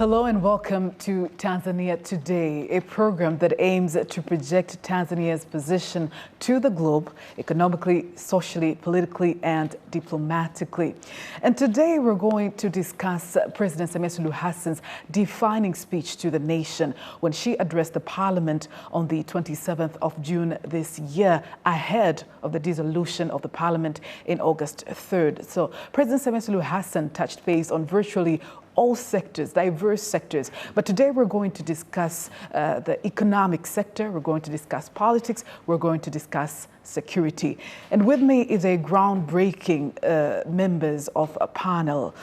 Hello and welcome to Tanzania Today, a program that aims to project Tanzania's position to the globe, economically, socially, politically, and diplomatically. And today we're going to discuss President Samia'S Hassan's defining speech to the nation when she addressed the parliament on the 27th of June this year, ahead of the dissolution of the parliament in August 3rd. So President Samia'S Hassan touched base on virtually all sectors, diverse sectors. But today we're going to discuss the economic sector, we're going to discuss politics, we're going to discuss security. And with me is a groundbreaking members of a panel.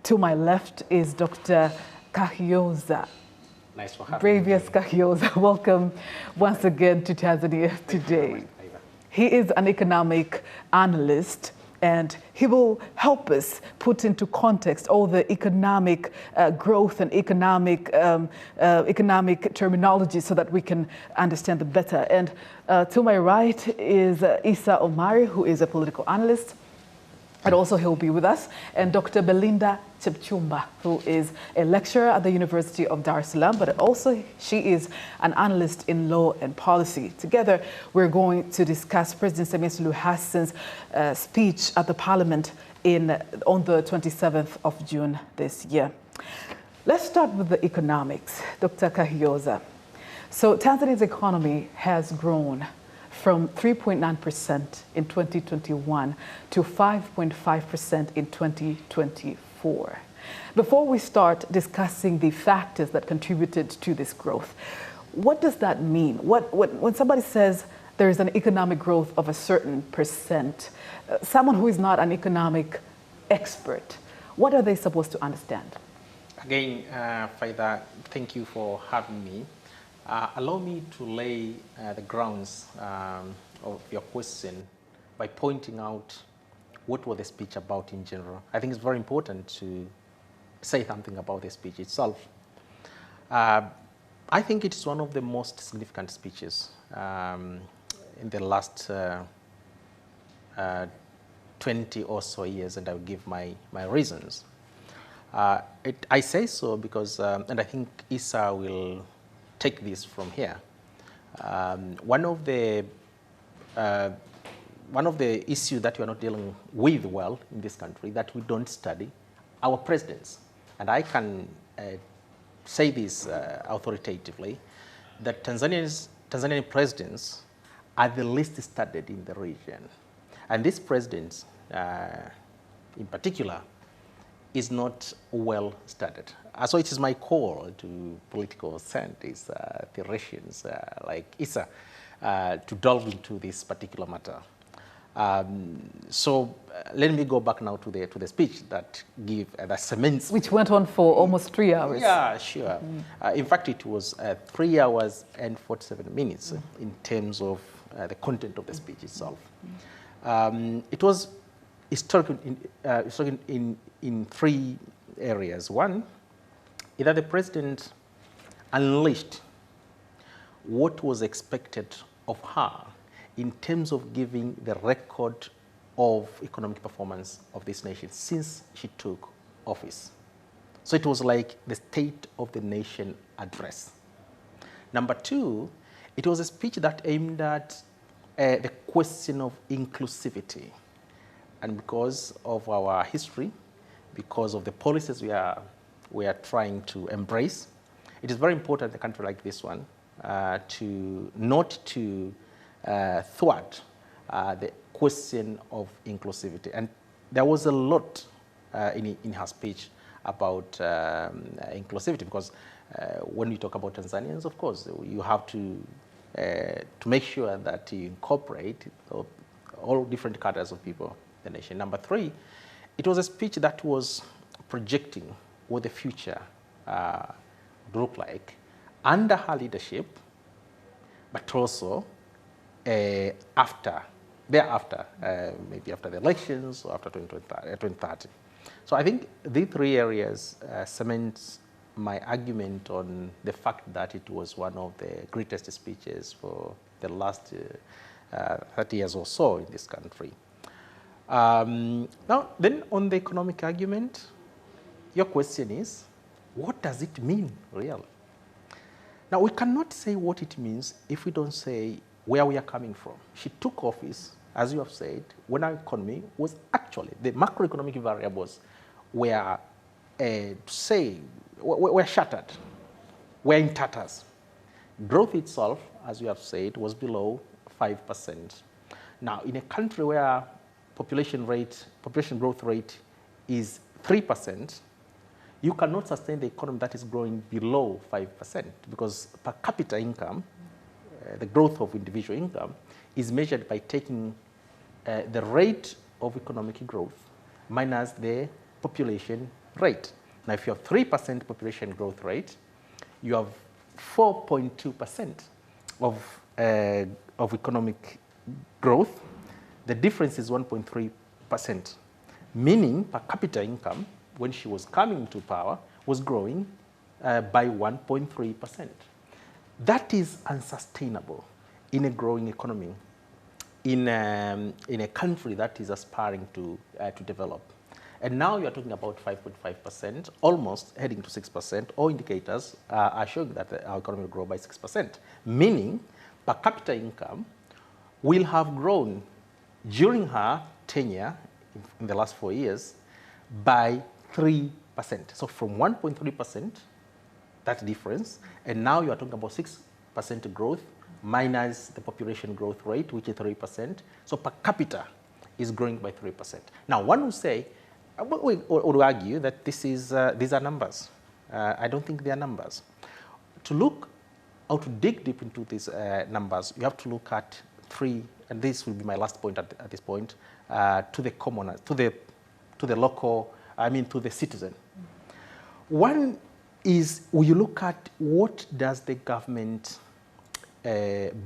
To my left is Dr. Kahyoza. Nice for having Bravious Kahyoza. Welcome once again to Tanzania Today. He is an economic analyst, and he will help us put into context all the economic growth and economic terminology so that we can understand it better. And to my right is Isa Omari, who is a political analyst, and also he'll be with us, and Dr. Belinda Chepchumba, who is a lecturer at the University of Dar es Salaam, but also she is an analyst in law and policy. Together, we're going to discuss President Samia'S Hassan's speech at the parliament on the 27th of June this year. Let's start with the economics. Dr. Kahyoza. So Tanzania's economy has grown from 3.9% in 2021 to 5.5% in 2024. Before we start discussing the factors that contributed to this growth, what does that mean? When somebody says there is an economic growth of a certain percent, someone who is not an economic expert, what are they supposed to understand? Again, Faida, thank you for having me. Allow me to lay the grounds of your question by pointing out what was the speech about in general. I think it's very important to say something about the speech itself. I think it's one of the most significant speeches in the last 20 or so years, and I'll give my reasons. I say so because, and I think Isa will take this from here. One of the issues that we are not dealing with well in this country, that we don't study our presidents. And I can say this authoritatively, that Tanzanian presidents are the least studied in the region. And this president, in particular, is not well studied. So it is my call to political scientists, theorists like Isa, to delve into this particular matter. So let me go back now to the speech that cements. Which went on for almost 3 hours. Yeah, sure. In fact, it was 3 hours and 47 minutes in terms of the content of the speech itself. It was historical in three areas. One, is that the president unleashed what was expected of her in terms of giving the record of economic performance of this nation since she took office. So it was like the State of the Nation address. Number two, it was a speech that aimed at the question of inclusivity. And because of our history, because of the policies we are trying to embrace, it is very important in a country like this one to not to thwart the question of inclusivity. And there was a lot in her speech about inclusivity, because when we talk about Tanzanians, of course, you have to make sure that you incorporate all different cadres of people in the nation. Number three, it was a speech that was projecting what the future would look like under her leadership, but also thereafter, maybe after the elections or after 2030. So I think these three areas cement my argument on the fact that it was one of the greatest speeches for the last 30 years or so in this country. Now, then on the economic argument, your question is, what does it mean, really? Now, we cannot say what it means if we don't say where we are coming from. She took office, as you have said, when our economy was actually, the macroeconomic variables were, were shattered, were in tatters. Growth itself, as you have said, was below 5%. Now, in a country where population growth rate is 3%, you cannot sustain the economy that is growing below 5% because per capita income, the growth of individual income, is measured by taking the rate of economic growth minus the population rate. Now, if you have 3% population growth rate, you have 4.2% of economic growth. The difference is 1.3%, meaning per capita income, when she was coming into power, was growing by 1.3%. That is unsustainable in a growing economy, in a country that is aspiring to develop. And now you're talking about 5.5%, almost heading to 6%. All indicators are showing that our economy will grow by 6%, meaning per capita income will have grown during her tenure in the last 4 years by 3%. So from 1.3%, that difference, and now you are talking about 6% growth minus the population growth rate, which is 3%. So per capita is growing by 3%. Now, one will say, would argue that these are numbers. I don't think they are numbers. To look or to dig deep into these numbers, you have to look at three, and this will be my last point at this point, to the commoner, to the local, to the citizen. One is, when you look at what does the government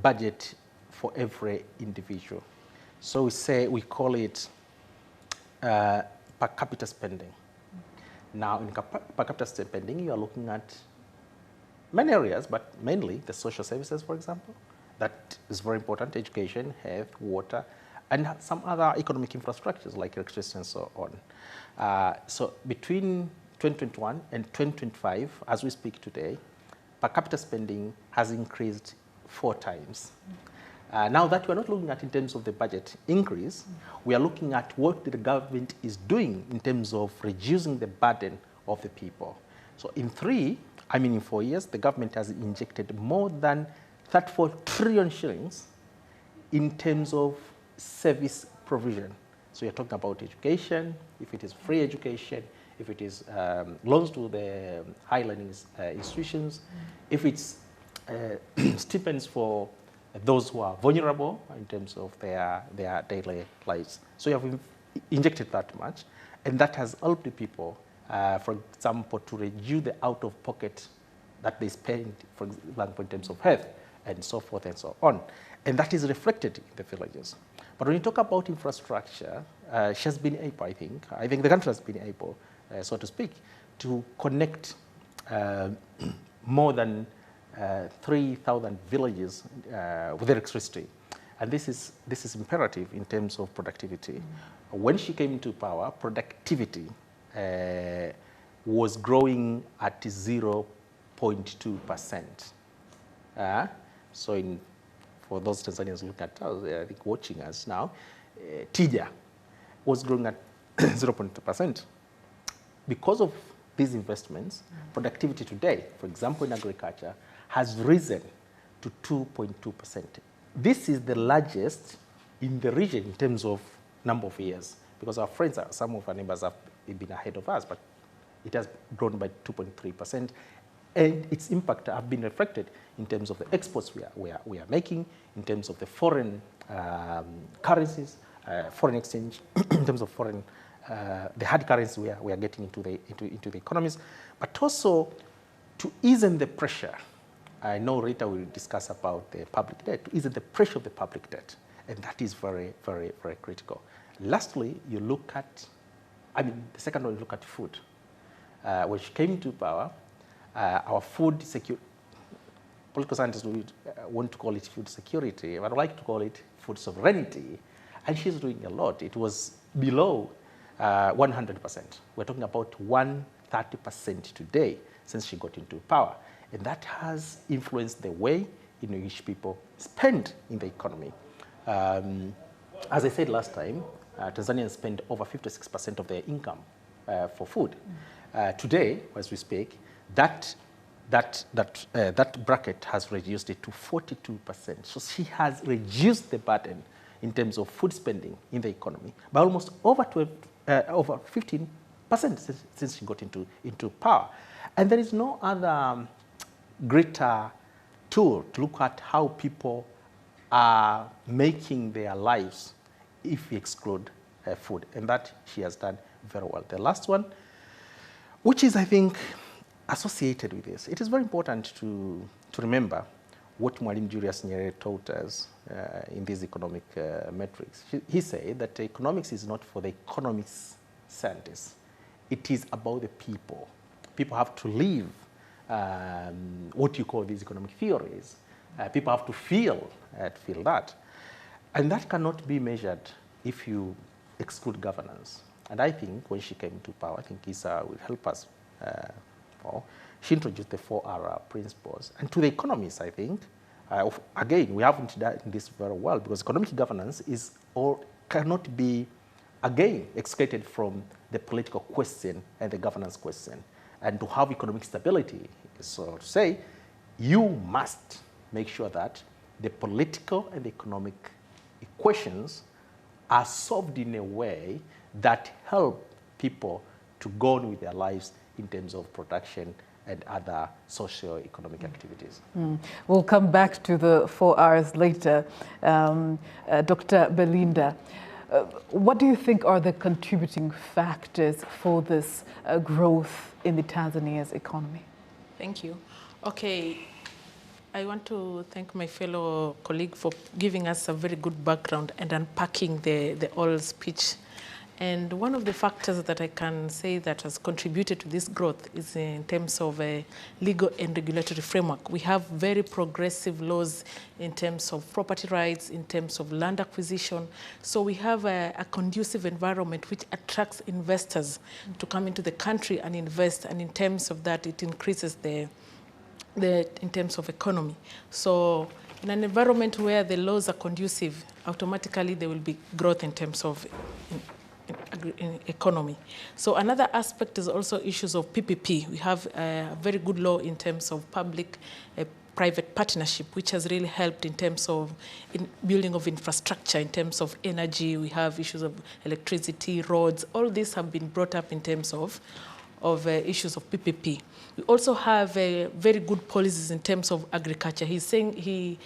budget for every individual. So we call it per capita spending. Now, in per capita spending, you are looking at many areas, but mainly the social services, for example. That is very important: education, health, water, and some other economic infrastructures like electricity and so on. So between 2021 and 2025, as we speak today, per capita spending has increased 4 times. Now that we're not looking at in terms of the budget increase, we are looking at what the government is doing in terms of reducing the burden of the people. So in 4 years, the government has injected more than 34 trillion shillings in terms of service provision. So you're talking about education, if it is free education, if it is loans to the higher learning institutions, if it's stipends for those who are vulnerable in terms of their daily lives. So you have injected that much, and that has helped the people, for example, to reduce the out-of-pocket that they spend, for example, in terms of health and so forth and so on. And that is reflected in the villages. But when you talk about infrastructure, she has been able, I think the country has been able, so to speak, to connect more than 3,000 villages with electricity. And this is imperative in terms of productivity. When she came into power, productivity was growing at 0.2%. So for those Tanzanians looking at us, I think watching us now, Tija was growing at 0.2%. Because of these investments, productivity today, for example, in agriculture, has risen to 2.2%. This is the largest in the region in terms of number of years, because our friends, some of our neighbors have been ahead of us, but it has grown by 2.3%. And its impact have been reflected in terms of the exports we are making, in terms of the foreign currencies, foreign exchange, in terms of foreign, the hard currency we are getting into the economies, but also to ease the pressure. I know Rita will discuss about the public debt, to ease the pressure of the public debt, and that is very, very, very critical. Lastly, you look at, the second one, you look at food. When she came to power, our food security, political scientists would want to call it food security, but I like to call it food sovereignty, and she's doing a lot. It was below 100%. We're talking about 130% today. since she got into power. And that has influenced the way in which people spend in the economy. As I said last time, Tanzanians spend over 56% of their income for food. Today, as we speak, that bracket has reduced it to 42%. So she has reduced the burden in terms of food spending in the economy by almost over 15% since she got into power. And there is no other greater tool to look at how people are making their lives if we exclude food. And that she has done very well. The last one, which is, I think, associated with this, it is very important to remember what Mwalimu Julius Nyerere taught us in these economic metrics. He said that economics is not for the economics scientists. It is about the people. People have to live what you call these economic theories. People have to feel that. And that cannot be measured if you exclude governance. And I think when she came to power, I think Issa will help us more. She introduced the 4R principles. And to the economists, I think, again, we haven't done this very well because economic governance is or cannot be, again, excluded from the political question and the governance question. And to have economic stability, so to say, you must make sure that the political and the economic equations are solved in a way that help people to go on with their lives in terms of production and other socio-economic activities. We'll come back to the 4 Rs later. Dr. Belinda, what do you think are the contributing factors for this growth in the Tanzania's economy? Thank you. Okay, I want to thank my fellow colleague for giving us a very good background and unpacking the oral speech. And one of the factors that I can say that has contributed to this growth is in terms of a legal and regulatory framework. We have very progressive laws in terms of property rights, in terms of land acquisition. So we have a conducive environment which attracts investors to come into the country and invest. And in terms of that, it increases in terms of economy. So in an environment where the laws are conducive, automatically there will be growth in terms of in economy. So another aspect is also issues of PPP. We have a very good law in terms of public-private partnership, which has really helped in terms of building of infrastructure, in terms of energy. We have issues of electricity, roads. All these have been brought up in terms of issues of PPP. We also have very good policies in terms of agriculture. He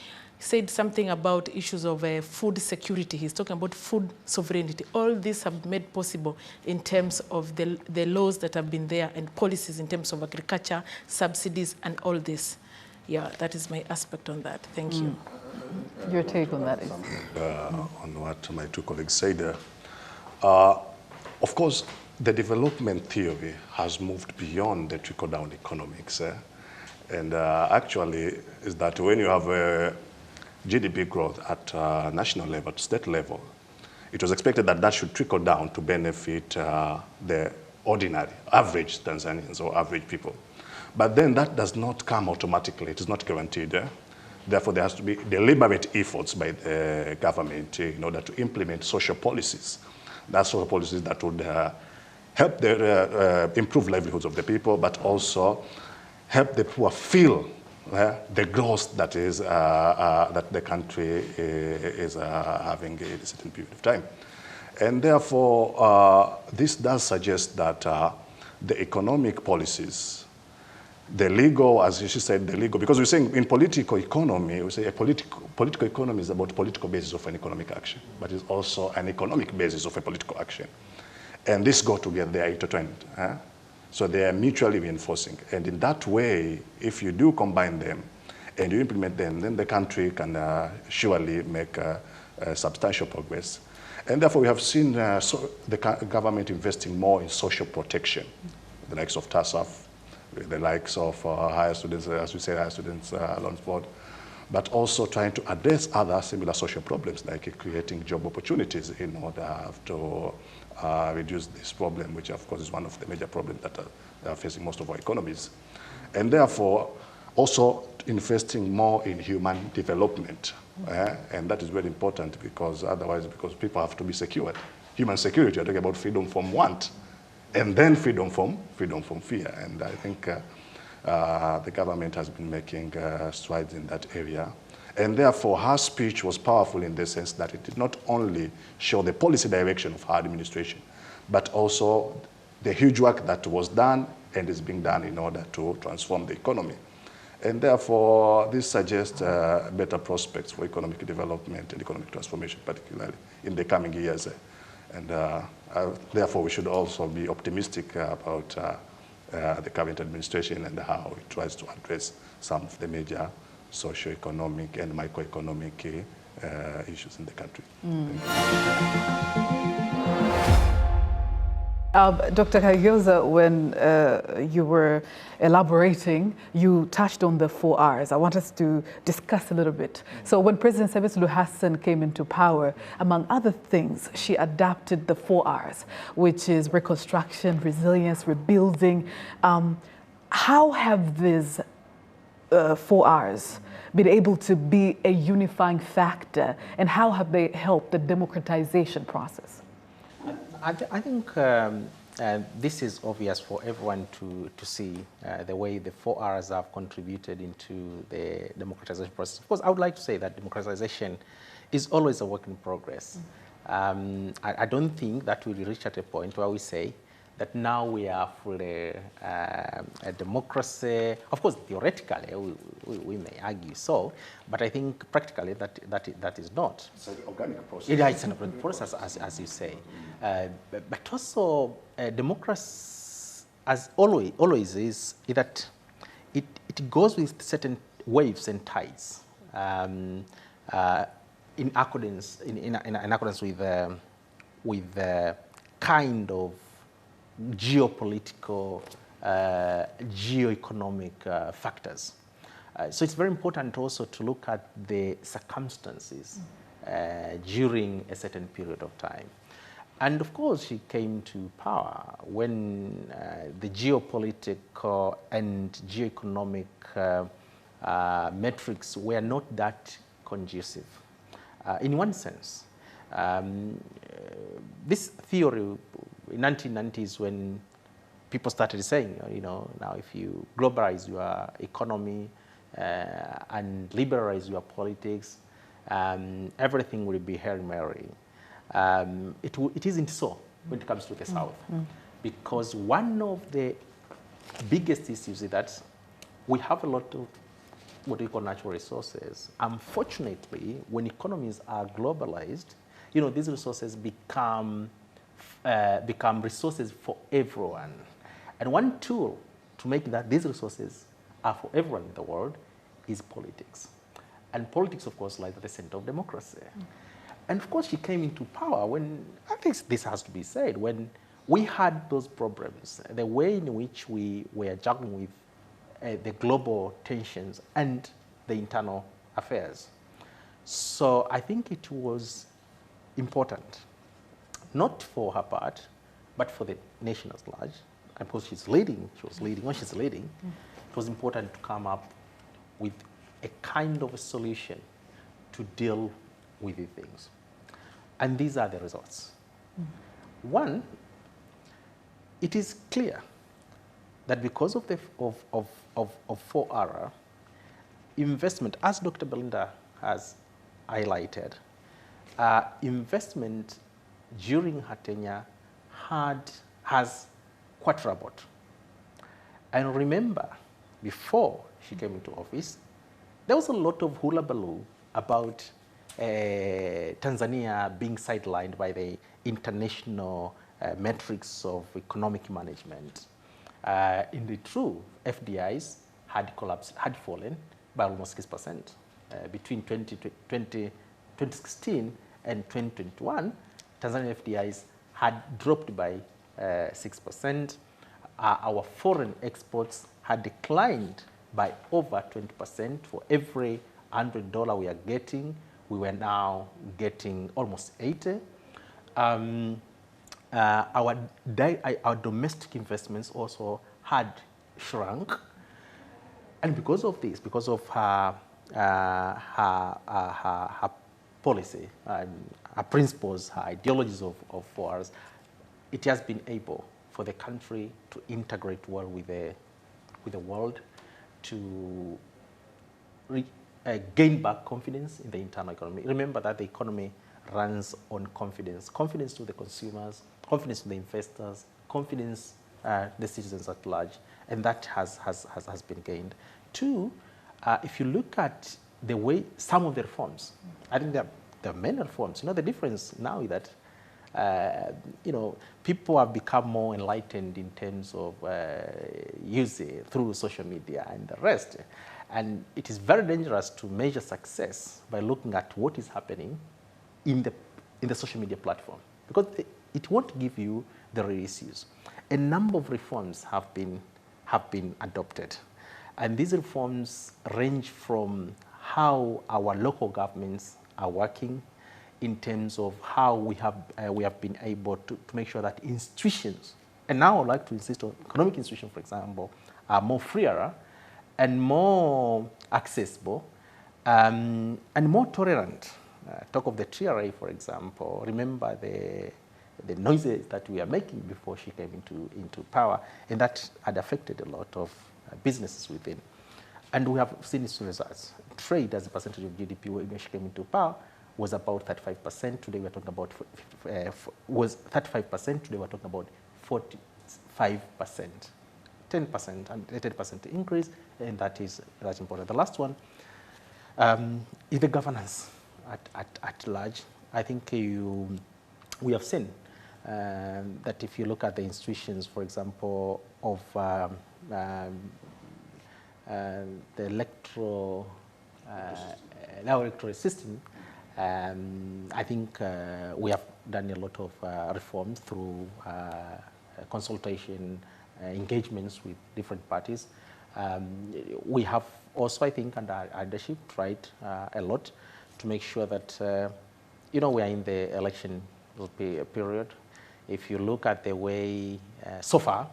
said something about issues of food security. He's talking about food sovereignty. All these have made possible in terms of the laws that have been there and policies in terms of agriculture, subsidies, and all this. Yeah, that is my aspect on that. Thank you. Your take on that is? On what my two colleagues said. Of course, the development theory has moved beyond the trickle-down economics. And actually, is that when you have GDP growth at national level, state level, it was expected that that should trickle down to benefit the ordinary, average Tanzanians or average people. But then that does not come automatically. It is not guaranteed. Therefore, there has to be deliberate efforts by the government in order to implement social policies. That's social policies that would help improve livelihoods of the people, but also help the poor feel the growth that is that the country is having in a certain period of time. And therefore, this does suggest that the economic policies, the legal, as she said, the legal, because we're saying in political economy, we say a political economy is about political basis of an economic action, but it's also an economic basis of a political action. And this go together, they are intertwined. So they are mutually reinforcing. And in that way, if you do combine them and you implement them, then the country can surely make substantial progress. And therefore, we have seen the government investing more in social protection, the likes of TASAF, the likes of higher students, as we say, higher students loans board, but also trying to address other similar social problems, like creating job opportunities in order to reduce this problem, which of course is one of the major problems that are facing most of our economies. And therefore, also investing more in human development. And that is very important because otherwise, because people have to be secured. Human security, you're talking about freedom from want, and then freedom from fear. And I think the government has been making strides in that area. And therefore, her speech was powerful in the sense that it did not only show the policy direction of her administration, but also the huge work that was done and is being done in order to transform the economy. And therefore, this suggests better prospects for economic development and economic transformation, particularly in the coming years. And therefore, we should also be optimistic about the current administration and how it tries to address some of the major socio-economic and microeconomic issues in the country. Dr. Kagioza, when you were elaborating, you touched on the 4 Rs. I want us to discuss a little bit. So when President Samia Suluhu Hassan came into power, among other things, she adapted the 4 Rs, which is reconstruction, resilience, rebuilding. How have these 4 Rs been able to be a unifying factor, and how have they helped the democratization process? I think this is obvious for everyone to see the way the 4 Rs have contributed into the democratization process. Of course, I would like to say that democratization is always a work in progress. I don't think that we will reach at a point where we say that now we are fully a democracy. Of course, theoretically, we may argue so, but I think practically that is not. It's an organic process. It's an organic process, as you say. But also, democracy, as always is that it goes with certain waves and tides in accordance with the kind of geopolitical, geoeconomic factors. So it's very important also to look at the circumstances during a certain period of time. And of course, she came to power when the geopolitical and geoeconomic metrics were not that conducive. In one sense, this theory in 1990s, when people started saying, now if you globalize your economy and liberalize your politics, everything will be Hail Mary. It isn't so when it comes to the South, because one of the biggest issues is that we have a lot of what we call natural resources. Unfortunately, when economies are globalized, these resources become resources for everyone. And one tool to make that these resources are for everyone in the world is politics. And politics, of course, lies at the center of democracy. And of course, she came into power when, I think this has to be said, when we had those problems, the way in which we were juggling with the global tensions and the internal affairs. So I think it was important, not for her part, but for the nation at large. And because she was leading, it was important to come up with a kind of a solution to deal with these things. And these are the results. One, it is clear that because of the 4R, investment, as Dr. Belinda has highlighted, investment during her tenure has quadrupled. And remember, before she came into office, there was a lot of hullabaloo about Tanzania being sidelined by the international metrics of economic management. In the truth, FDIs had fallen by almost 6%. Between 2016 and 2021, Tanzania FDIs had dropped by 6%. Our foreign exports had declined by over 20%. For every $100 we are getting, we were now getting almost 80. Our domestic investments also had shrunk. And because of this, because of her policy, her principles, her ideologies of wars, it has been able for the country to integrate well with the world, to gain back confidence in the internal economy. Remember that the economy runs on confidence. Confidence to the consumers, confidence to the investors, confidence the citizens at large, and that has been gained. Two, if you look at the way some of the reforms, I think there are many reforms. The difference now is that people have become more enlightened in terms of using through social media and the rest. And it is very dangerous to measure success by looking at what is happening in the social media platform, because it won't give you the real issues. A number of reforms have been adopted, and these reforms range from how our local governments are working, in terms of how we have been able to make sure that institutions, and now I would like to insist on economic institutions, for example, are more freer and more accessible and more tolerant. Talk of the TRA, for example. Remember the noises that we are making before she came into power, and that had affected a lot of businesses within. And we have seen its results. Trade as a percentage of GDP when she came into power was about 35%. Today we're talking about was 35%. Today we're talking about 45%, 10% and 80% increase, and that's important. The last one is the governance at large. I think we have seen that if you look at the institutions, for example, of the electoral system, I think we have done a lot of reforms through consultation, engagements with different parties. We have also, I think, under our leadership, tried a lot to make sure that we are in the election period. If you look at the way so far,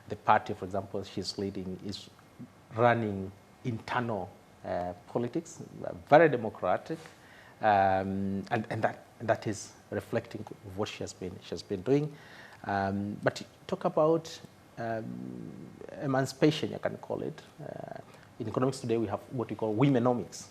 the party, for example, she's leading is running internal politics, very democratic, and that is reflecting what she has been doing. But talk about emancipation, you can call it. In economics today, we have what we call womenomics.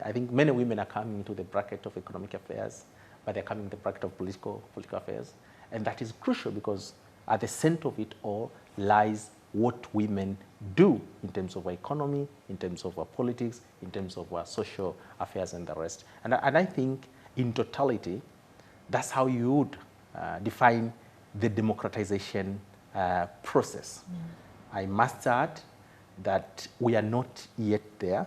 I think many women are coming into the bracket of economic affairs, but they're coming in the bracket of political affairs. And that is crucial, because at the center of it all lies what women do in terms of our economy, in terms of our politics, in terms of our social affairs and the rest. And I think in totality, that's how you would define the democratization process. I must add that we are not yet there,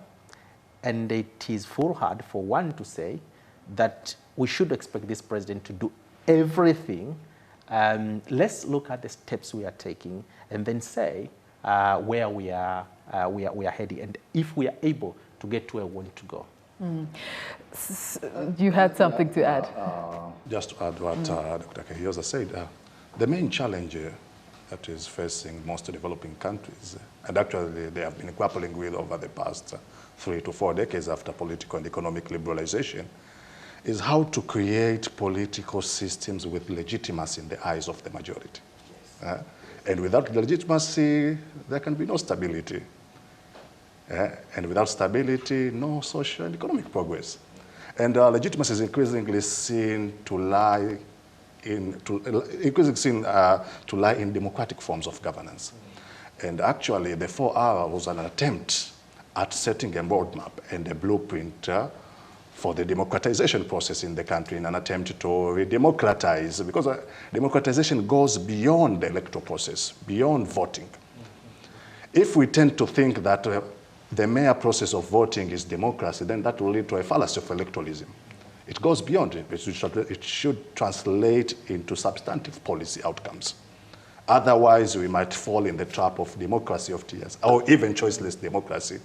and it is foolhardy for one to say that we should expect this president to do everything. Let's look at the steps we are taking and then say where we are heading, and if we are able to get to where we want to go. You had something to add? Just to add what Dr. Kahioza said, the main challenge that is facing most developing countries, and actually they have been grappling with over the past 3 to 4 decades after political and economic liberalization, is how to create political systems with legitimacy in the eyes of the majority. Yes. And without legitimacy, there can be no stability. And without stability, no social and economic progress. And legitimacy is increasingly seen to lie in democratic forms of governance. And actually, the 4R was an attempt at setting a roadmap and a blueprint for the democratization process in the country, in an attempt to re-democratize, because democratization goes beyond the electoral process, beyond voting. If we tend to think that the mere process of voting is democracy, then that will lead to a fallacy of electoralism. It goes beyond it. It should translate into substantive policy outcomes. Otherwise, we might fall in the trap of democracy of tears, or even choiceless democracy.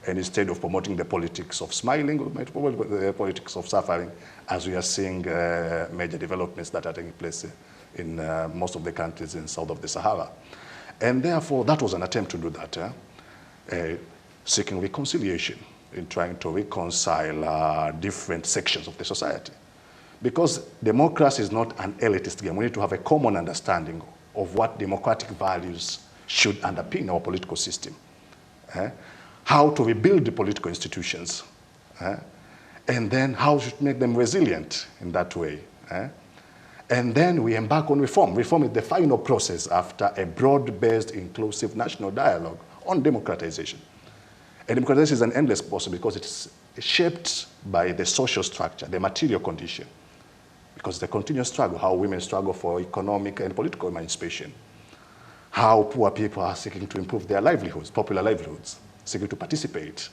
And instead of promoting the politics of smiling, we might promote the politics of suffering, as we are seeing major developments that are taking place in most of the countries in south of the Sahara. And therefore, that was an attempt to do that. seeking reconciliation, in trying to reconcile different sections of the society. Because democracy is not an elitist game. We need to have a common understanding of what democratic values should underpin our political system. How to rebuild the political institutions. And then how to make them resilient in that way. And then we embark on reform. Reform is the final process after a broad-based, inclusive national dialogue on democratization. And democratization is an endless process because it's shaped by the social structure, the material condition. Because the continuous struggle, how women struggle for economic and political emancipation, how poor people are seeking to improve their livelihoods, popular livelihoods, seeking to participate,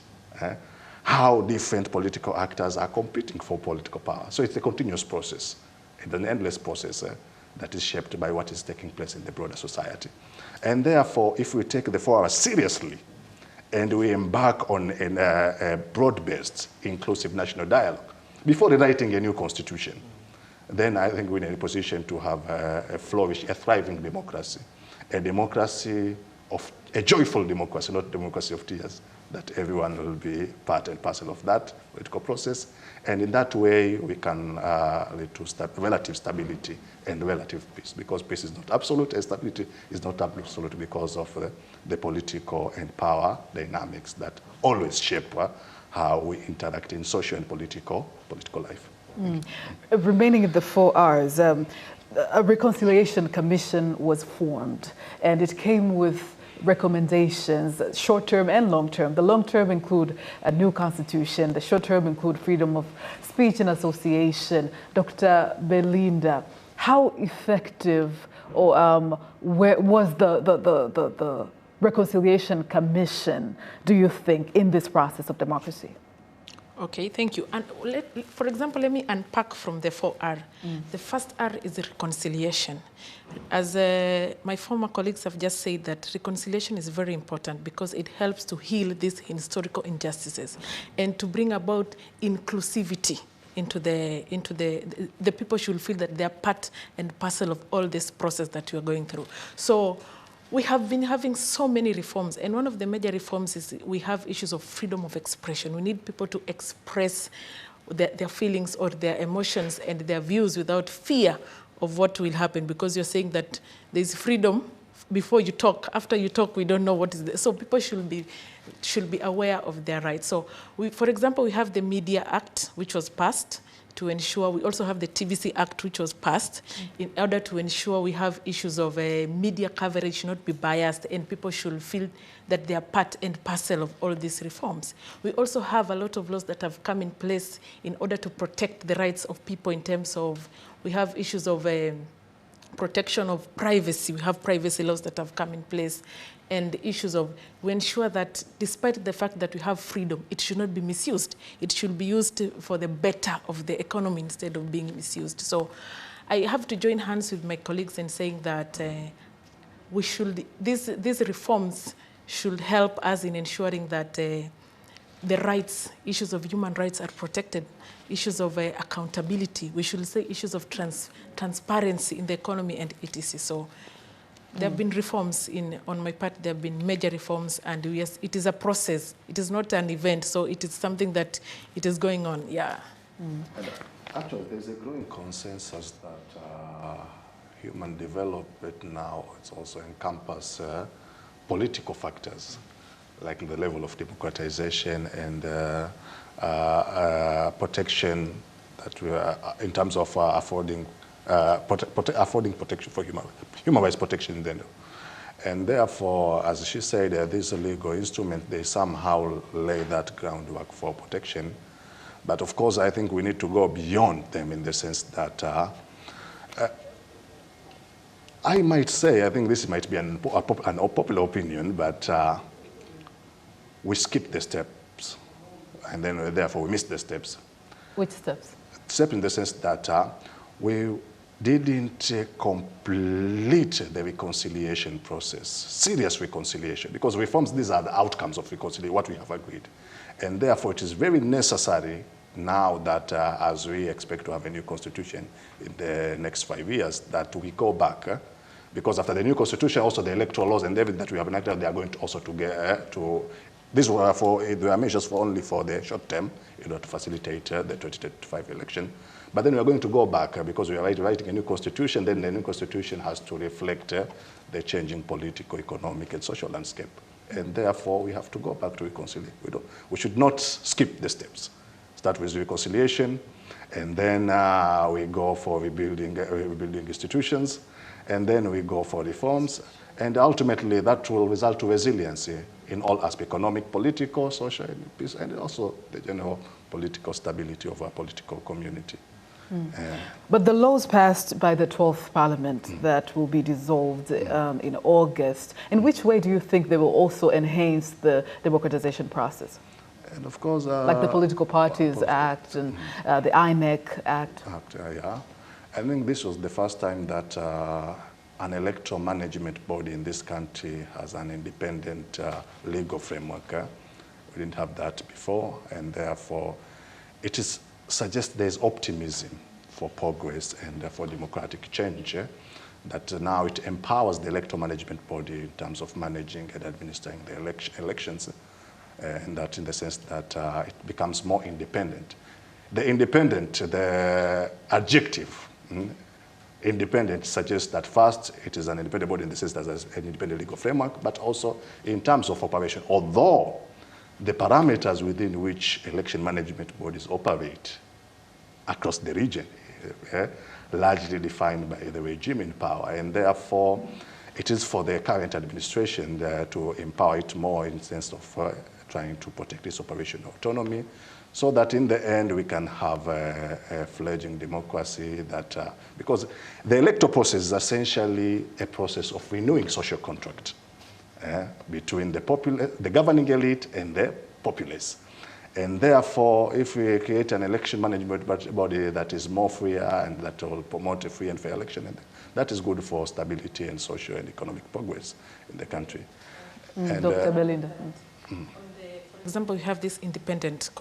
how different political actors are competing for political power. So it's a continuous process, it's an endless process that is shaped by what is taking place in the broader society. And therefore, if we take the 4 hours seriously, and we embark on a broad-based, inclusive national dialogue, before rewriting a new constitution, then I think we're in a position to have a thriving democracy. A democracy of, a joyful democracy, not democracy of tears, that everyone will be part and parcel of that political process. And in that way, we can lead to relative stability and relative peace, because peace is not absolute, and stability is not absolute because of the political and power dynamics that always shape how we interact in social and political life. Remaining in the 4 hours, a reconciliation commission was formed, and it came with recommendations, short-term and long-term. The long-term include a new constitution. The short-term include freedom of speech and association. Dr. Belinda, how effective where was the reconciliation commission, do you think, in this process of democracy? Okay, thank you. And for example, let me unpack from the 4R. The first R is reconciliation. As my former colleagues have just said, that reconciliation is very important because it helps to heal these historical injustices and to bring about inclusivity into the people should feel that they are part and parcel of all this process that we are going through. So we have been having so many reforms, and one of the major reforms is we have issues of freedom of expression. We need people to express their feelings or their emotions and their views without fear of what will happen, because you're saying that there's freedom before you talk. After you talk, we don't know what is there. So people should be aware of their rights. So for example, we have the Media Act, which was passed to ensure. We also have the TVC Act, which was passed in order to ensure we have issues of media coverage should not be biased, and people should feel that they are part and parcel of all these reforms. We also have a lot of laws that have come in place in order to protect the rights of people in terms of, we have issues of protection of privacy. We have privacy laws that have come in place, and issues of, we ensure that despite the fact that we have freedom, it should not be misused. It should be used for the better of the economy instead of being misused. So I have to join hands with my colleagues in saying that we should, these reforms should help us in ensuring that the rights, issues of human rights are protected, issues of accountability, we should say issues of transparency in the economy and etc. So there have been reforms on my part, there have been major reforms, and yes, it is a process. It is not an event, so it is something that it is going on, yeah. And actually, there's a growing consensus that human development now it's also encompass political factors, like the level of democratization and protection that we are, in terms of affording protection for human rights protection in general. And therefore, as she said, this legal instrument, they somehow lay that groundwork for protection. But of course, I think we need to go beyond them in the sense that I might say, I think this might be an unpopular opinion, but we skip the steps, and then therefore we miss the steps. Which steps? Steps in the sense that we didn't complete the reconciliation process, serious reconciliation, because reforms, these are the outcomes of reconciliation, what we have agreed. And therefore it is very necessary now that as we expect to have a new constitution in the next 5 years, that we go back Because after the new constitution, also the electoral laws and everything that we have enacted, they are going to also to get these were measures only for the short term in order to facilitate the 2025 election. But then we are going to go back because we are writing a new constitution. Then the new constitution has to reflect the changing political, economic, and social landscape. And therefore, we have to go back to reconciliation. We should not skip the steps. Start with reconciliation, and then we go for rebuilding institutions, and then we go for reforms. And ultimately, that will result to resiliency in all aspects: economic, political, social, peace, and also the general political stability of our political community. But the laws passed by the 12th Parliament that will be dissolved in August, in which way do you think they will also enhance the democratization process? And of course, like the Political Parties Act and the INEC Act. Yeah. I think this was the first time that an electoral management body in this country has an independent legal framework. We didn't have that before, and therefore it suggests there's optimism for progress and for democratic change, that now it empowers the electoral management body in terms of managing and administering the elections, and that in the sense that it becomes more independent. The adjective, independent, suggests that first, it is an independent body in the sense that there's an independent legal framework, but also in terms of operation, although the parameters within which election management bodies operate across the region largely defined by the regime in power, and therefore it is for the current administration to empower it more in the sense of trying to protect its operational autonomy, so that in the end we can have a fledgling democracy that, because the electoral process is essentially a process of renewing social contract between the governing elite and the populace. And therefore, if we create an election management body that is more freer and that will promote a free and fair election, that is good for stability and social and economic progress in the country. Dr. Belinda. For example, you have this independent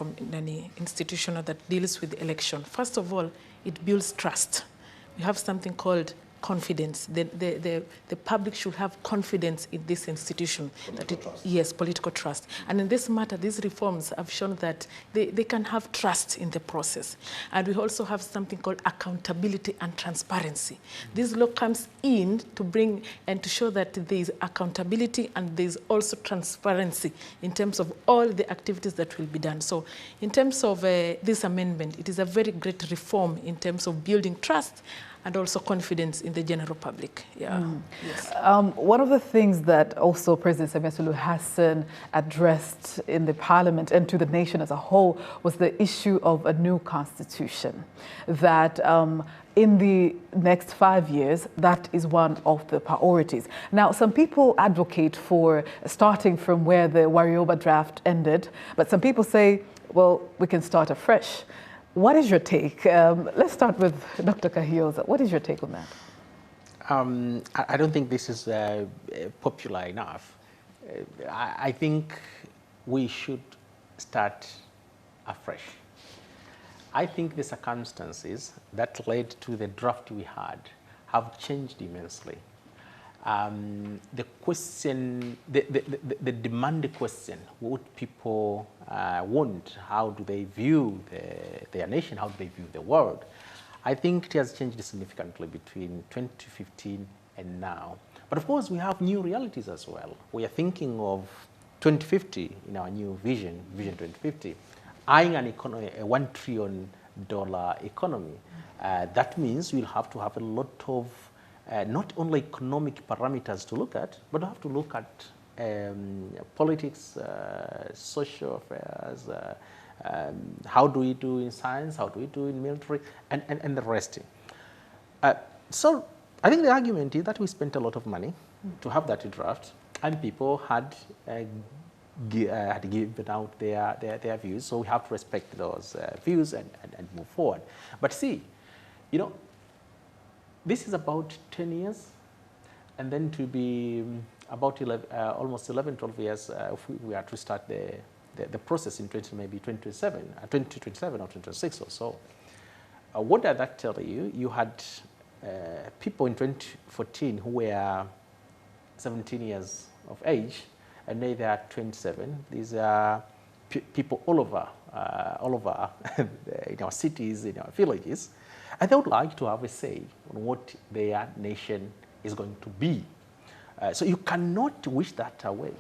institution that deals with the election. First of all, it builds trust. We have something called confidence. The public should have confidence in this institution. Yes, political trust. And in this matter, these reforms have shown that they can have trust in the process. And we also have something called accountability and transparency. This law comes in to bring and to show that there is accountability and there is also transparency in terms of all the activities that will be done. So in terms of this amendment, it is a very great reform in terms of building trust and also confidence in the general public. Yeah. Yes. One of the things that also President Samia'S Hassan addressed in the parliament and to the nation as a whole was the issue of a new constitution, that in the next 5 years, that is one of the priorities. Now, some people advocate for starting from where the Warioba draft ended, but some people say, well, we can start afresh. What is your take? Let's start with Dr. Kahioza. What is your take on that? I don't think this is popular enough. I think we should start afresh. I think the circumstances that led to the draft we had have changed immensely. The question, the demand question, what people want, how do they view their nation, how do they view the world, I think it has changed significantly between 2015 and now. But of course, we have new realities as well. We are thinking of 2050 in our new Vision 2050, eyeing an economy, a $1 trillion economy. That means we'll have to have a lot of not only economic parameters to look at, but we have to look at politics, social affairs, how do we do in science, how do we do in military, and the rest. So I think the argument is that we spent a lot of money to have that draft, and people had given out their views, so we have to respect those views and move forward. But see, you know, this is about 10 years, and then to be about almost 11, 12 years if we are to start the process in maybe 2027 or 2026 or so. What does that tell you? You had people in 2014 who were 17 years of age, and now they are 27. These are people all over in our cities, in our villages, and they would like to have a say on what their nation is going to be. So you cannot wish that away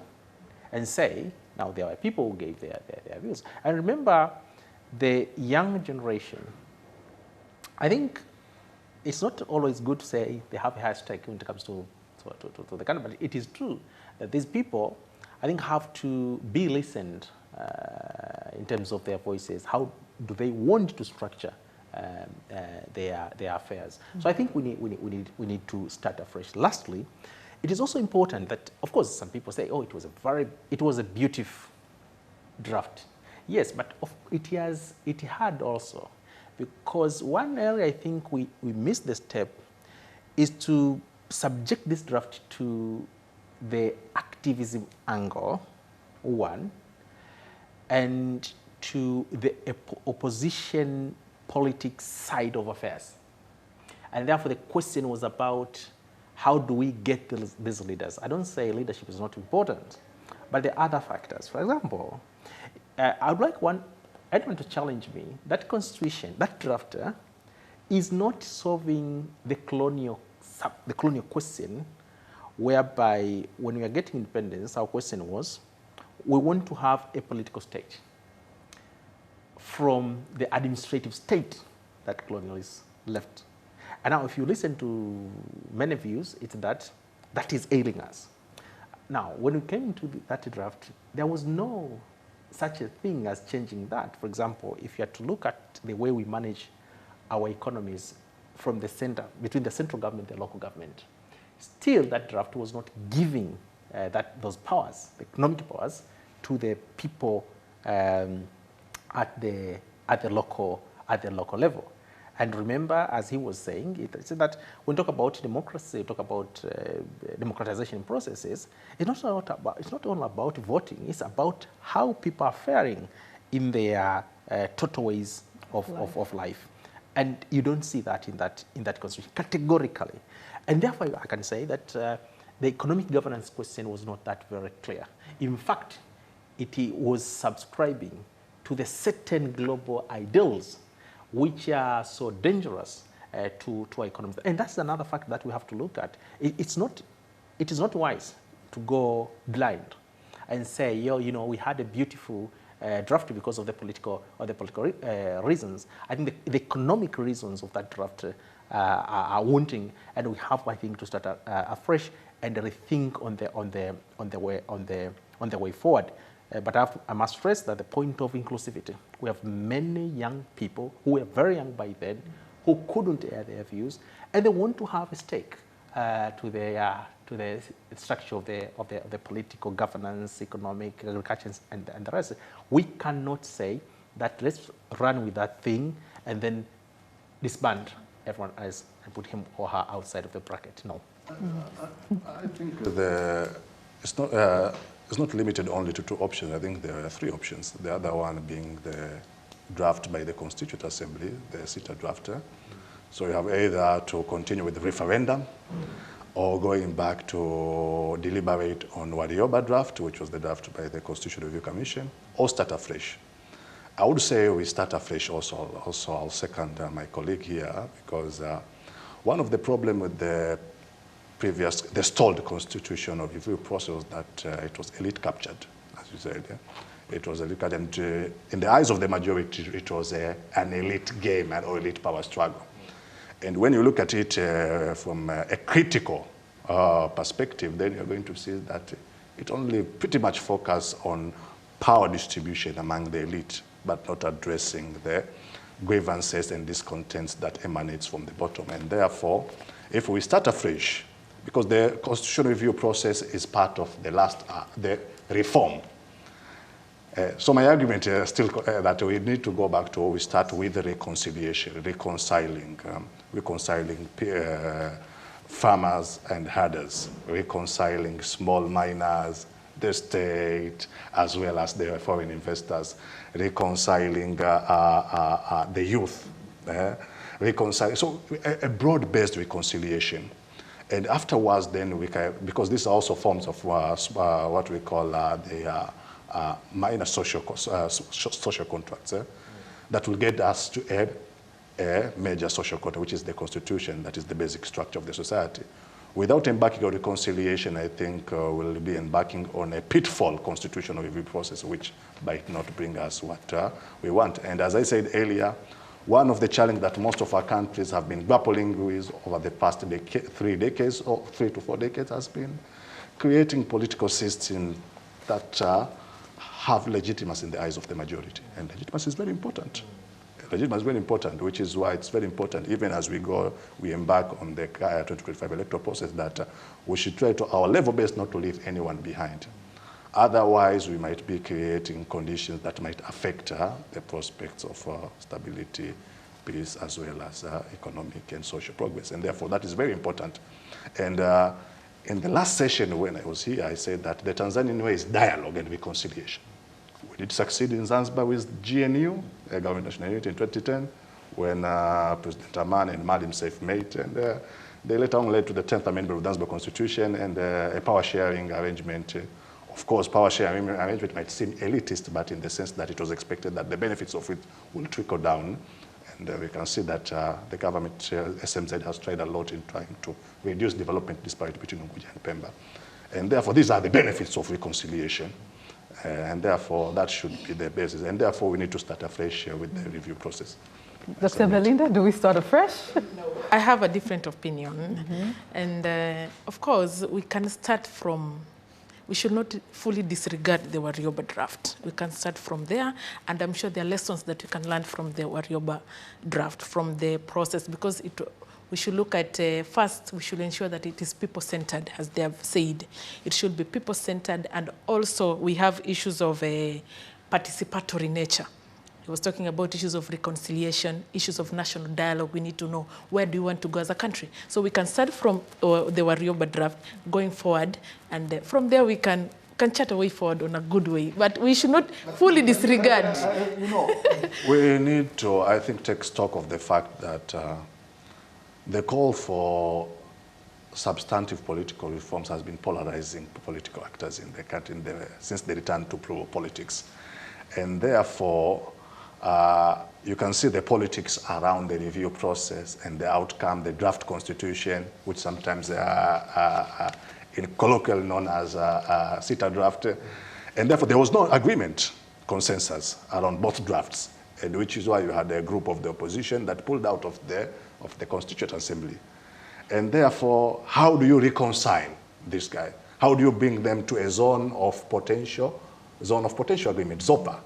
and say, now there are people who gave their views. And remember, the young generation, I think it's not always good to say they have a high stake when it comes to the country, but it is true that these people, I think, have to be listened in terms of their voices. How do they want to structure their affairs? So I think we need to start afresh. Lastly, it is also important that, of course, some people say, oh, it was a beautiful draft. Yes, but it had also, because one area I think we missed the step is to subject this draft to the activism angle, one, and to the opposition politics side of affairs. And therefore the question was about how do we get these leaders? I don't say leadership is not important, but there are other factors. For example, I would like anyone to challenge me. That constitution, that draft, is not solving the colonial question, whereby when we are getting independence, our question was, we want to have a political state from the administrative state that colonialists left. And now if you listen to many views, it's that is ailing us. Now, when we came into that draft, there was no such a thing as changing that. For example, if you had to look at the way we manage our economies from the center, between the central government and the local government, still that draft was not giving those powers, the economic powers, to the people at the local level. And remember, as he was saying, it said that when we talk about democracy, talk about democratization processes, it's not all about voting. It's about how people are faring in their total ways of life. And you don't see that in that constitution categorically. And therefore, I can say that the economic governance question was not that very clear. In fact, it was subscribing to the certain global ideals which are so dangerous to our economies. And that's another fact that we have to look at. It is not wise to go blind and say, we had a beautiful draft because of the political reasons. I think the economic reasons of that draft are wanting, and we have, I think, to start afresh and rethink on the way forward. But I must stress that the point of inclusivity, we have many young people who were very young by then, who couldn't air their views, and they want to have a stake to the structure of the political governance, economic, agriculture, and the rest. We cannot say that let's run with that thing and then disband everyone else and put him or her outside of the bracket. No. I think it's not limited only to two options. I think there are three options. The other one being the draft by the Constituent Assembly, the SITA drafter. So you have either to continue with the referendum or going back to deliberate on Warioba draft, which was the draft by the Constitutional Review Commission, or start afresh. I would say we start afresh also. I'll second my colleague here, because one of the problems with the stalled constitutional review process was that it was elite captured, as you said. Yeah? It was elite captured, and in the eyes of the majority, it was an elite game or elite power struggle. And when you look at it from a critical perspective, then you're going to see that it only pretty much focuses on power distribution among the elite, but not addressing the grievances and discontents that emanates from the bottom. And therefore, if we start afresh, because the constitutional review process is part of the reform. So my argument is still that we need to go back to, we start with the reconciliation, reconciling farmers and herders, reconciling small miners, the state, as well as the foreign investors, reconciling the youth, reconcile. So a broad-based reconciliation. And afterwards, then we can, because these are also forms of what we call the minor social contracts, that will get us to a major social contract, which is the constitution, that is the basic structure of the society. Without embarking on reconciliation, I think we'll be embarking on a pitfall constitutional review process, which might not bring us what we want. And as I said earlier, one of the challenges that most of our countries have been grappling with over the past 3 decades, or 3 to 4 decades, has been creating political systems that have legitimacy in the eyes of the majority. And legitimacy is very important. Legitimacy is very important, which is why it's very important, even as we embark on the 2025 electoral process, that we should try to, our level base, not to leave anyone behind. Otherwise, we might be creating conditions that might affect the prospects of stability, peace, as well as economic and social progress. And therefore, that is very important. And in the last session when I was here, I said that the Tanzanian way is dialogue and reconciliation. We did succeed in Zanzibar with GNU, Government National Unity, in 2010, when President Aman and Maalim Seif met, and they later on led to the 10th Amendment of the Zanzibar Constitution and a power-sharing arrangement. Of course, power-sharing arrangement might seem elitist, but in the sense that it was expected that the benefits of it will trickle down. And we can see that the government, SMZ, has tried a lot in trying to reduce development disparity between Unguja and Pemba. And therefore, these are the benefits of reconciliation. And therefore, that should be the basis. And therefore, we need to start afresh with the review process. Dr. Belinda, do we start afresh? No, I have a different opinion. And of course, we can start from, we should not fully disregard the Warioba draft. We can start from there, and I'm sure there are lessons that we can learn from the Warioba draft, from the process, because we should look at, first, we should ensure that it is people-centered, as they have said. It should be people-centered, and also we have issues of a participatory nature. He was talking about issues of reconciliation, issues of national dialogue. We need to know, where do you want to go as a country? So we can start from the Warioba draft going forward, and from there we can chart a way forward on a good way. But we should not fully disregard. We need to, I think, take stock of the fact that the call for substantive political reforms has been polarizing political actors in the country since the return to plural politics. And therefore, you can see the politics around the review process and the outcome, the draft constitution, which sometimes in colloquial known as CETA draft. And therefore, there was no agreement, consensus, around both drafts, and which is why you had a group of the opposition that pulled out of the Constituent Assembly. And therefore, how do you reconcile this guy? How do you bring them to a zone of potential agreement, ZOPA?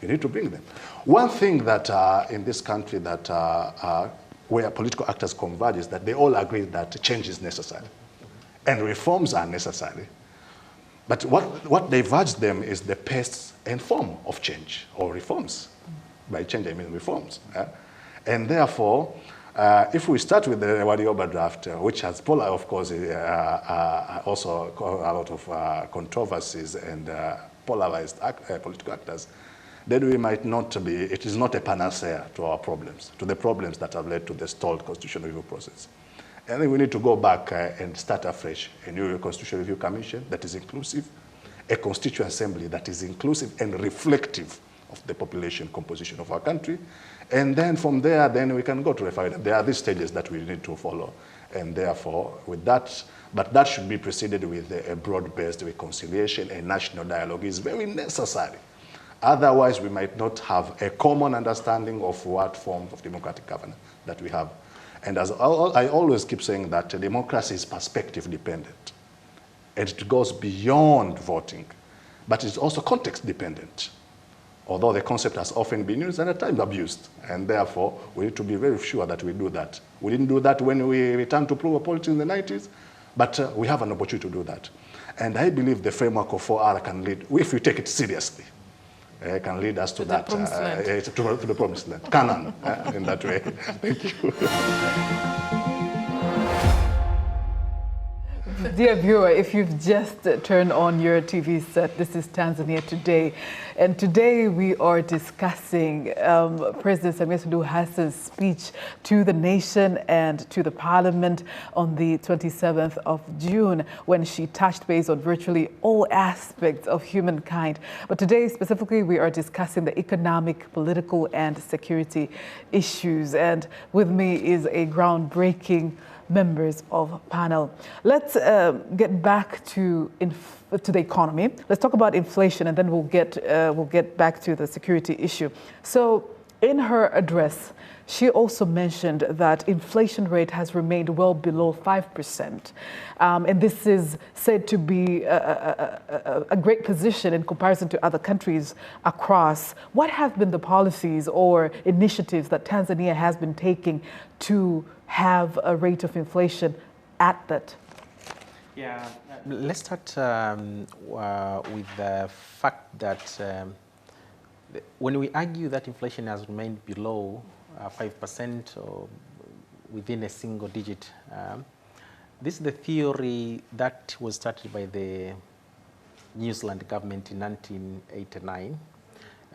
You need to bring them. One thing that in this country that where political actors converge is that they all agree that change is necessary and reforms are necessary. But what diverges them is the pace and form of change or reforms. By change, I mean reforms. And therefore, if we start with the Warioba draft, which has, of course, also a lot of controversies and polarized political actors, then we might not be, it is not a panacea to our problems, to the problems that have led to the stalled constitutional review process. And then we need to go back and start afresh, a new constitutional review commission that is inclusive, a constituent assembly that is inclusive and reflective of the population composition of our country. And then from there, then we can go to referendum. There are these stages that we need to follow. And therefore, with that, but that should be preceded with a broad-based reconciliation and national dialogue is very necessary. Otherwise, we might not have a common understanding of what form of democratic governance that we have. And as I always keep saying that democracy is perspective dependent. And it goes beyond voting, but it's also context dependent. Although the concept has often been used and at times abused. And therefore, we need to be very sure that we do that. We didn't do that when we returned to plural politics in the 90s, but we have an opportunity to do that. And I believe the framework of 4R can lead, if we take it seriously, can lead us to that, to the promised land, Canaan, in that way. Thank you. Dear viewer, if you've just turned on your TV set, this is Tanzania Today. And today we are discussing President Samia'S Hassan's speech to the nation and to the parliament on the 27th of June, when she touched base on virtually all aspects of humankind. But today specifically, we are discussing the economic, political, and security issues. And with me is a groundbreaking members of panel. Let's get back to the economy. Let's talk about inflation, and then we'll get back to the security issue. So, in her address, she also mentioned that inflation rate has remained well below 5%, and this is said to be a great position in comparison to other countries across. What have been the policies or initiatives that Tanzania has been taking to have a rate of inflation at that? Yeah, let's start with the fact that when we argue that inflation has remained below 5% or within a single digit, this is the theory that was started by the New Zealand government in 1989.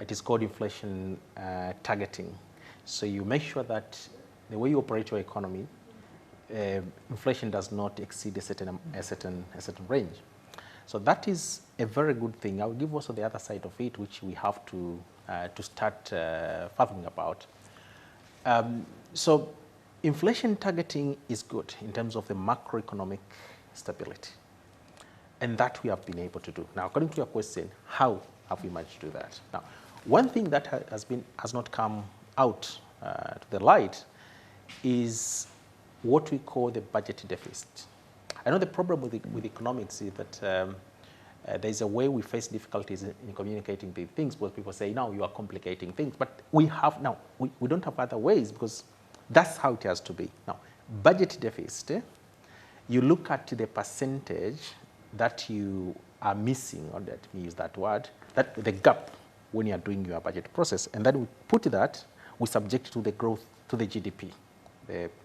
It is called inflation targeting. So you make sure that the way you operate your economy, inflation does not exceed a certain range. So that is a very good thing. I will give also the other side of it, which we have to start fathoming about. So inflation targeting is good in terms of the macroeconomic stability, and that we have been able to do. Now, according to your question, how have we managed to do that? Now, one thing that has not come out to the light is what we call the budget deficit. I know the problem with economics is that there's a way we face difficulties in communicating the things, because people say, now you are complicating things. But we don't have other ways, because that's how it has to be. Now, budget deficit, you look at the percentage that you are missing, or let me use that word, that the gap when you are doing your budget process. And then we put that, we subject to the growth, to the GDP.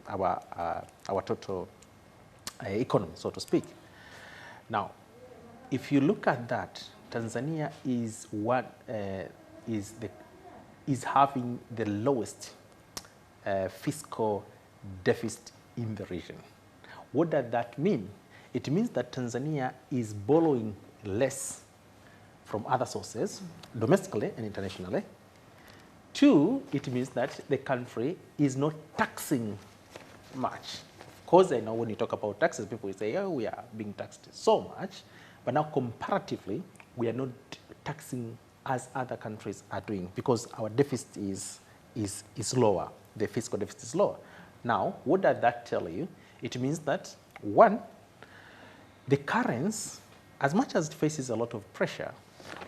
Our total economy, so to speak. Now, if you look at that, Tanzania is having the lowest fiscal deficit in the region. What does that mean? It means that Tanzania is borrowing less from other sources, domestically and internationally. Two, it means that the country is not taxing much. Of course, I know when you talk about taxes, people will say, oh, we are being taxed so much. But now, comparatively, we are not taxing as other countries are doing, because our deficit is lower. The fiscal deficit is lower. Now, what does that tell you? It means that, one, the currency, as much as it faces a lot of pressure,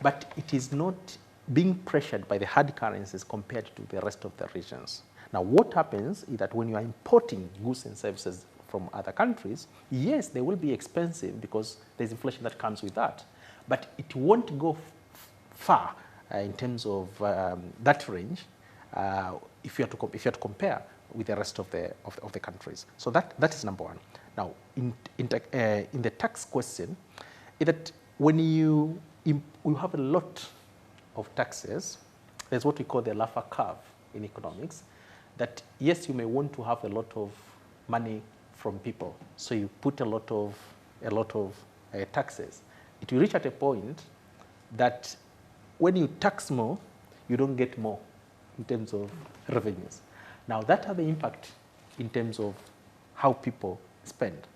but it is not being pressured by the hard currencies compared to the rest of the regions. Now, what happens is that when you are importing goods and services from other countries, yes, they will be expensive because there's inflation that comes with that, but it won't go far in terms of that range if you have to compare with the rest of the countries. So that is number one. Now, in the tax question, is that when you have a lot of taxes, there's what we call the Laffer curve in economics, that yes, you may want to have a lot of money from people, so you put a lot of taxes. It will reach at a point that when you tax more, you don't get more in terms of revenues. Now, that has the impact in terms of how people spend,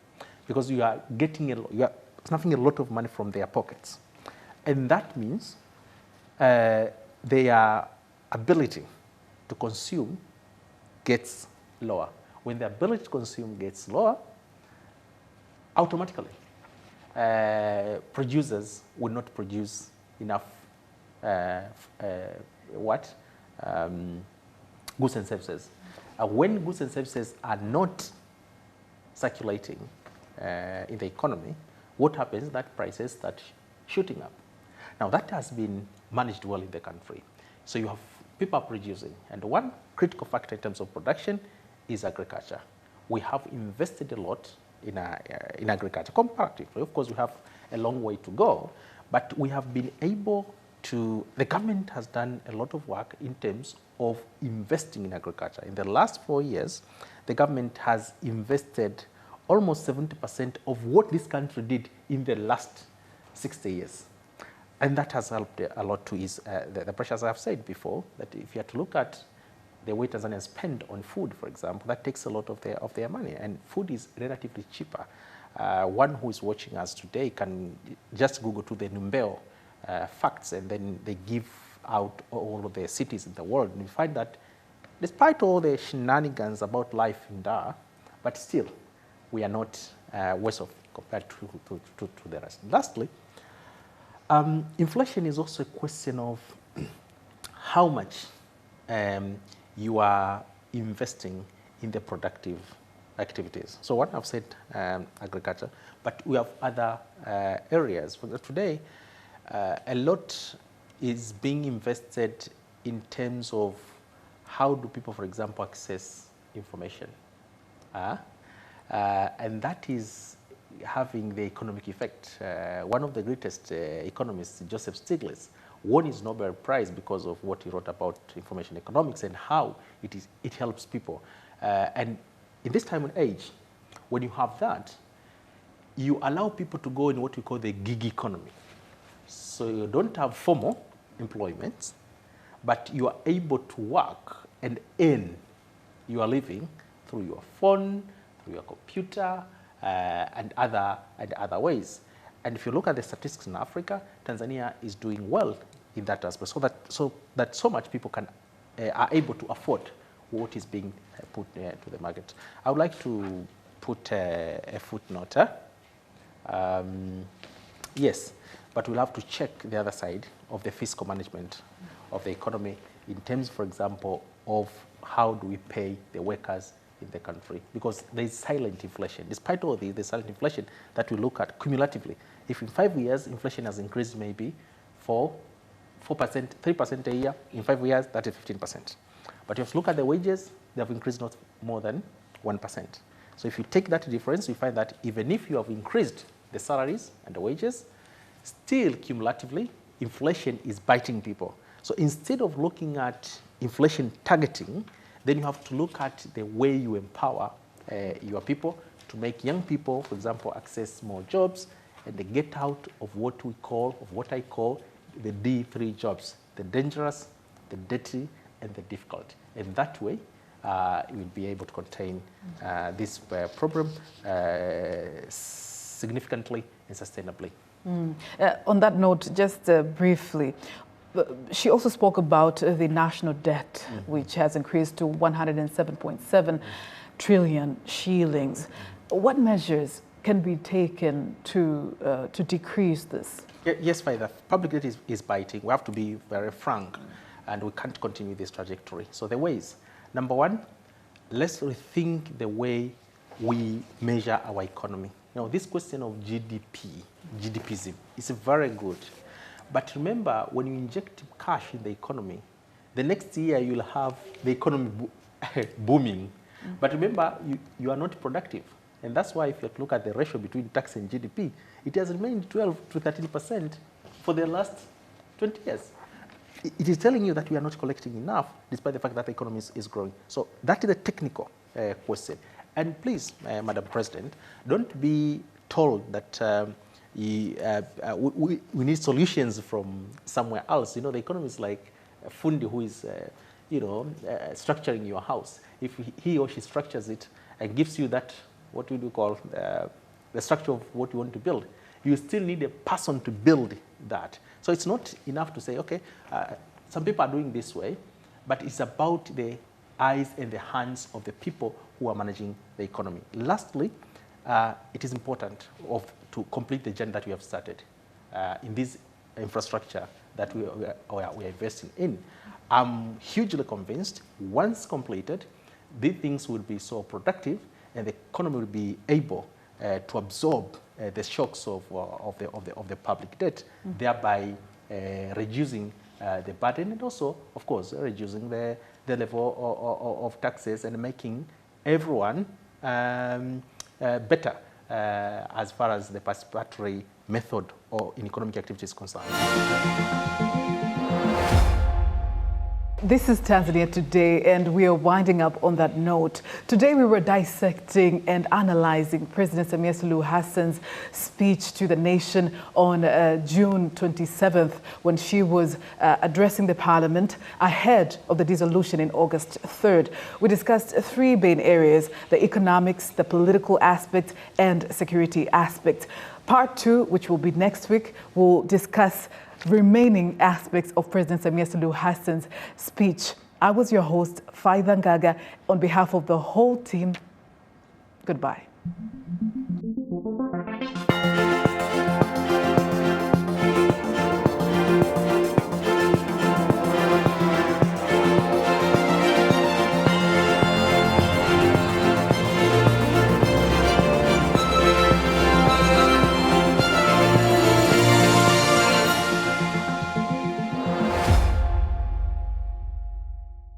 because you are snuffing a lot of money from their pockets, and that means their ability to consume gets lower. When the ability to consume gets lower, automatically producers will not produce enough goods and services. When goods and services are not circulating in the economy, what happens is that prices start shooting up. Now, that has been managed well in the country. So you have people are producing, and one critical factor in terms of production is agriculture. We have invested a lot in agriculture, comparatively. Of course, we have a long way to go, but we have been able to, the government has done a lot of work in terms of investing in agriculture. In the last 4 years, the government has invested almost 70% of what this country did in the last 60 years. And that has helped a lot to ease the pressures. I've said before that if you have to look at the way Tanzanians spend on food, for example, that takes a lot of their money, and food is relatively cheaper. One who is watching us today can just Google to the Numbeo facts, and then they give out all of the cities in the world, and you find that despite all the shenanigans about life in Dar, but still we are not worse off compared to the rest. Lastly, inflation is also a question of how much you are investing in the productive activities. So one, I've said agriculture, but we have other areas. For today, a lot is being invested in terms of how do people, for example, access information. And that is having the economic effect. One of the greatest economists, Joseph Stiglitz, won his Nobel Prize because of what he wrote about information economics and how it helps people. And in this time and age, when you have that, you allow people to go in what we call the gig economy. So you don't have formal employment, but you are able to work and earn your living through your phone, through your computer, and other ways. And if you look at the statistics in Africa, Tanzania is doing well in that aspect, so that so much people are able to afford what is being put to the market. I would like to put a footnote. Yes, but we'll have to check the other side of the fiscal management of the economy in terms, for example, of how do we pay the workers in the country, because there is silent inflation. Despite all the silent inflation that we look at cumulatively, if in 5 years inflation has increased maybe 4%, 3% a year, in 5 years that is 15%. But if you look at the wages, they have increased not more than 1%. So if you take that difference, you find that even if you have increased the salaries and the wages, still cumulatively inflation is biting people. So instead of looking at inflation targeting, then you have to look at the way you empower your people to make young people, for example, access more jobs and they get out of what I call the D3 jobs: the dangerous, the dirty, and the difficult. And that way, you will be able to contain this problem significantly and sustainably. On that note, just briefly, she also spoke about the national debt, which has increased to 107.7 trillion shillings. What measures can be taken to decrease this? Yes, the public debt is biting. We have to be very frank, and we can't continue this trajectory. So the ways: number one, let's rethink the way we measure our economy. Now, this question of GDPism is very good. But remember, when you inject cash in the economy, the next year you'll have the economy booming. But remember, you are not productive. And that's why if you look at the ratio between tax and GDP, it has remained 12 to 13% for the last 20 years. It is telling you that we are not collecting enough, despite the fact that the economy is growing. So that is a technical question. And please, Madam President, don't be told that we need solutions from somewhere else. You know, the economy is like a fundi who is, structuring your house. If he or she structures it and gives you that, what we do call the structure of what you want to build, you still need a person to build that. So it's not enough to say, okay, some people are doing this way, but it's about the eyes and the hands of the people who are managing the economy. Lastly, it is important to complete the journey that we have started in this infrastructure that we are investing in. I'm hugely convinced once completed, these things will be so productive and the economy will be able to absorb the shocks of the public debt, thereby reducing the burden and also, of course, reducing the level of taxes and making everyone better as far as the participatory method or in economic activity is concerned. This is Tanzania Today, and we are winding up on that note. Today we were dissecting and analyzing President Samia Suluhu Hassan's speech to the nation on June 27th when she was addressing the parliament ahead of the dissolution in August 3rd. We discussed three main areas: the economics, the political aspect, and security aspect. Part two, which will be next week, will discuss remaining aspects of President Samia Suluhu Hassan's speech. I was your host, Faida Ngaga. On behalf of the whole team, goodbye.